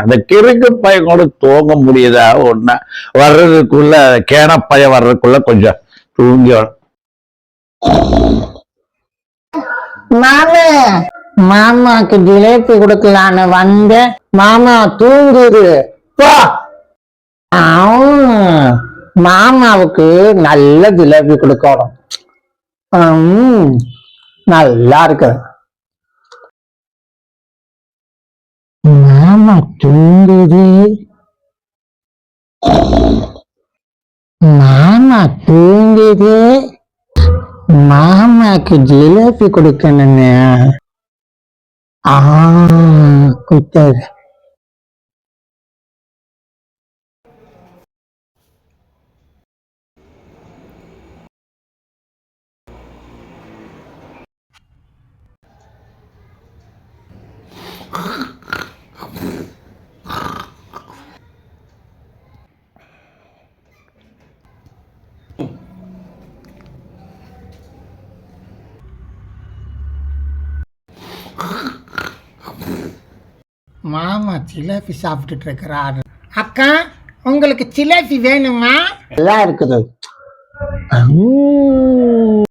அந்த கிறுக்கு பையன் கூட தூங்க முடியுதா ஒண்ணா வர்றதுக்குள்ள கேனப்பையன் வர்றதுக்குள்ள கொஞ்சம் தூங்கி மாமா மாமாக்கு ஜிலேபி கொடுக்கலான்னு வந்த மாமா தூங்குது போ. மாமாவுக்கு நல்ல ஜிலேபி கொடுக்கணும். நல்லா இருக்கு. மாமா தூங்குது. மாமா தூங்குது. மாமாக்கு ஜிலேபி கொடுக்கணுங்க. குத்தது. மாமா ஜிலேபி சாப்பிட்டுட்டு இருக்கிறாரு. அக்கா, உங்களுக்கு ஜிலேபி வேணுமா? நல்லா இருக்குது.